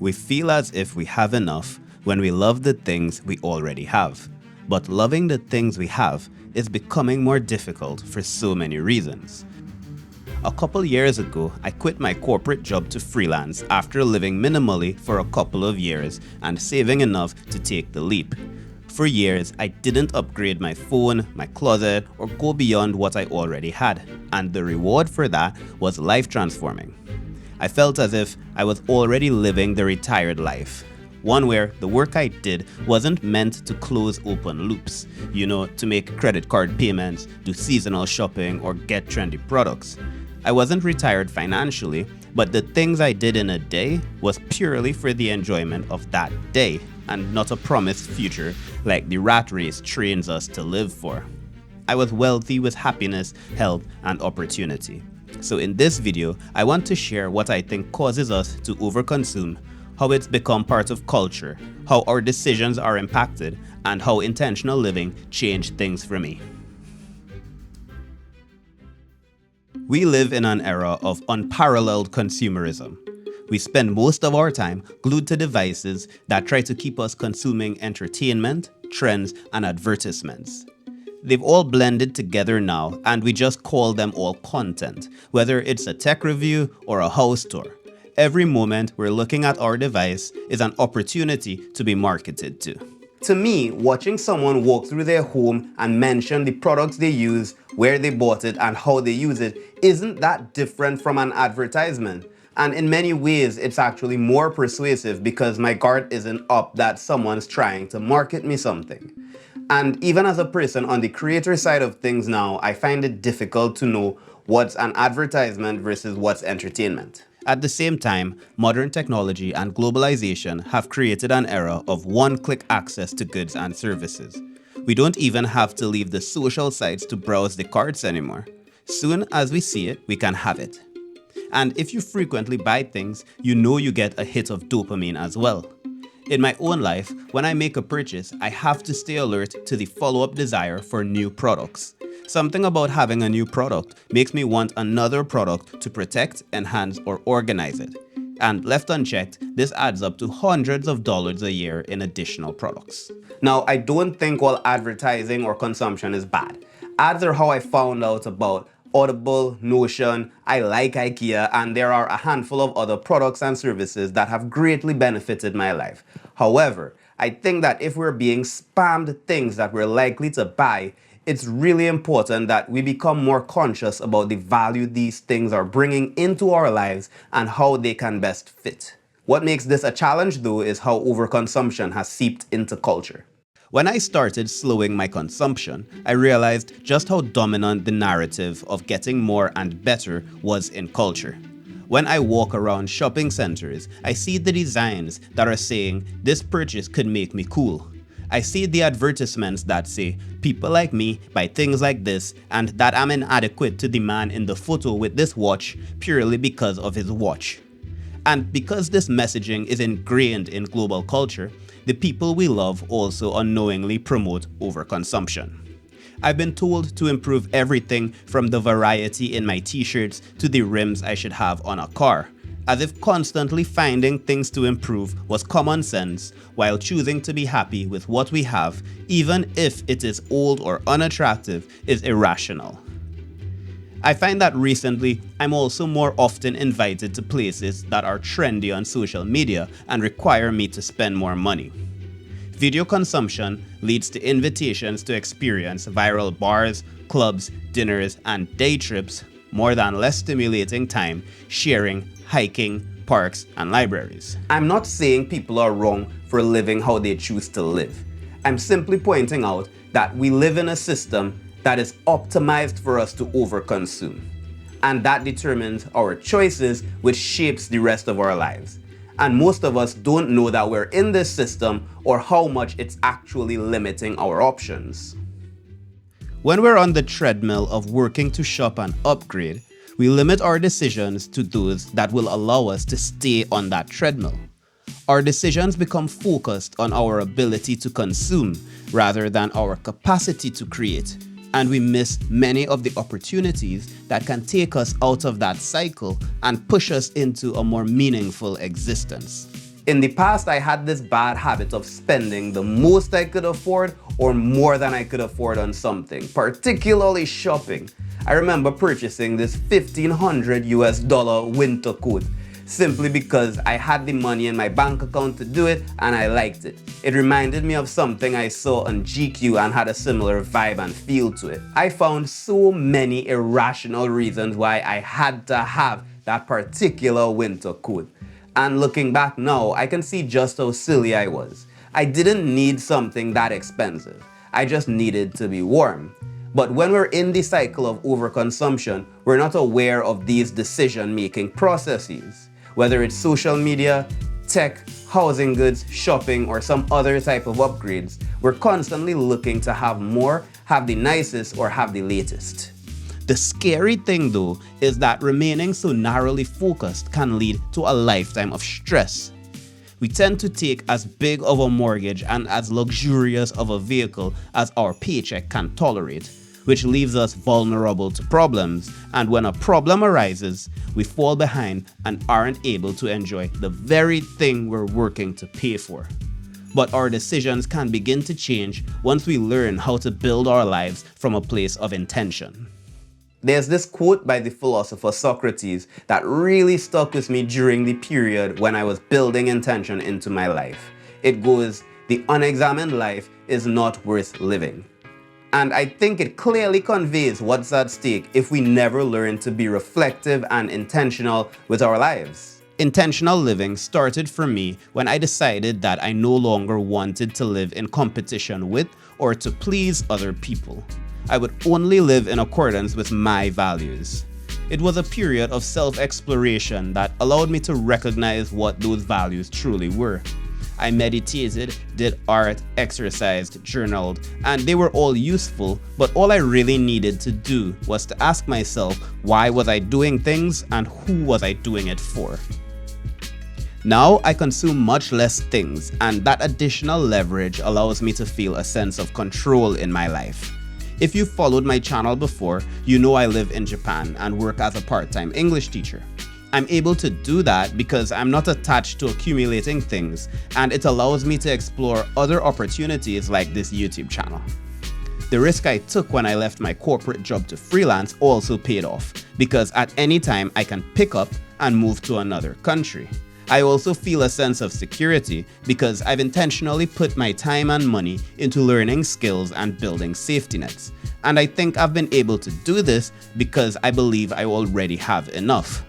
We feel as if we have enough when we love the things we already have. But loving the things we have is becoming more difficult for so many reasons. A couple years ago, I quit my corporate job to freelance after living minimally for a couple of years and saving enough to take the leap. For years, I didn't upgrade my phone, my closet, or go beyond what I already had, and the reward for that was life transforming. I felt as if I was already living the retired life. One where the work I did wasn't meant to close open loops, to make credit card payments, do seasonal shopping, or get trendy products. I wasn't retired financially, but the things I did in a day was purely for the enjoyment of that day and not a promised future like the rat race trains us to live for. I was wealthy with happiness, health, and opportunity. So in this video, I want to share what I think causes us to overconsume, how it's become part of culture, how our decisions are impacted, and how intentional living changed things for me. We live in an era of unparalleled consumerism. We spend most of our time glued to devices that try to keep us consuming entertainment, trends, and advertisements. They've all blended together now, and we just call them all content, whether it's a tech review or a house tour. Every moment we're looking at our device is an opportunity to be marketed to. To me, watching someone walk through their home and mention the products they use, where they bought it, and how they use it isn't that different from an advertisement. And in many ways, it's actually more persuasive because my guard isn't up that someone's trying to market me something. And even as a person on the creator side of things now, I find it difficult to know what's an advertisement versus what's entertainment. At the same time, modern technology and globalization have created an era of one-click access to goods and services. We don't even have to leave the social sites to browse the carts anymore. Soon as we see it, we can have it. And if you frequently buy things, you know you get a hit of dopamine as well. In my own life, when I make a purchase, I have to stay alert to the follow-up desire for new products. Something about having a new product makes me want another product to protect, enhance, or organize it. And left unchecked, this adds up to hundreds of dollars a year in additional products. Now, I don't think all advertising or consumption is bad. Ads are how I found out about Audible, Notion, I like IKEA, and there are a handful of other products and services that have greatly benefited my life. However, I think that if we're being spammed things that we're likely to buy, it's really important that we become more conscious about the value these things are bringing into our lives and how they can best fit. What makes this a challenge though is how overconsumption has seeped into culture. When I started slowing my consumption, I realized just how dominant the narrative of getting more and better was in culture. When I walk around shopping centers, I see the designs that are saying, this purchase could make me cool. I see the advertisements that say, people like me buy things like this, and that I'm inadequate to the man in the photo with this watch purely because of his watch. And because this messaging is ingrained in global culture, the people we love also unknowingly promote overconsumption. I've been told to improve everything from the variety in my t-shirts to the rims I should have on a car, as if constantly finding things to improve was common sense, while choosing to be happy with what we have, even if it is old or unattractive, is irrational. I find that recently, I'm also more often invited to places that are trendy on social media and require me to spend more money. Video consumption leads to invitations to experience viral bars, clubs, dinners, and day trips, more than less stimulating time, sharing, hiking, parks, and libraries. I'm not saying people are wrong for living how they choose to live. I'm simply pointing out that we live in a system that is optimized for us to overconsume. And that determines our choices, which shapes the rest of our lives. And most of us don't know that we're in this system or how much it's actually limiting our options. When we're on the treadmill of working to shop and upgrade, we limit our decisions to those that will allow us to stay on that treadmill. Our decisions become focused on our ability to consume rather than our capacity to create, and we miss many of the opportunities that can take us out of that cycle and push us into a more meaningful existence. In the past, I had this bad habit of spending the most I could afford or more than I could afford on something, particularly shopping. I remember purchasing this $1,500 winter coat simply because I had the money in my bank account to do it and I liked it. It reminded me of something I saw on GQ and had a similar vibe and feel to it. I found so many irrational reasons why I had to have that particular winter coat. And looking back now, I can see just how silly I was. I didn't need something that expensive. I just needed to be warm. But when we're in the cycle of overconsumption, we're not aware of these decision-making processes. Whether it's social media, tech, housing goods, shopping, or some other type of upgrades, we're constantly looking to have more, have the nicest, or have the latest. The scary thing though is that remaining so narrowly focused can lead to a lifetime of stress. We tend to take as big of a mortgage and as luxurious of a vehicle as our paycheck can tolerate, which leaves us vulnerable to problems, and when a problem arises, we fall behind and aren't able to enjoy the very thing we're working to pay for. But our decisions can begin to change once we learn how to build our lives from a place of intention. There's this quote by the philosopher Socrates that really stuck with me during the period when I was building intention into my life. It goes, "The unexamined life is not worth living." And I think it clearly conveys what's at stake if we never learn to be reflective and intentional with our lives. Intentional living started for me when I decided that I no longer wanted to live in competition with or to please other people. I would only live in accordance with my values. It was a period of self-exploration that allowed me to recognize what those values truly were. I meditated, did art, exercised, journaled, and they were all useful, but all I really needed to do was to ask myself, why was I doing things and who was I doing it for? Now I consume much less things, and that additional leverage allows me to feel a sense of control in my life. If you've followed my channel before, you know I live in Japan and work as a part-time English teacher. I'm able to do that because I'm not attached to accumulating things, and it allows me to explore other opportunities like this YouTube channel. The risk I took when I left my corporate job to freelance also paid off, because at any time I can pick up and move to another country. I also feel a sense of security because I've intentionally put my time and money into learning skills and building safety nets. And I think I've been able to do this because I believe I already have enough.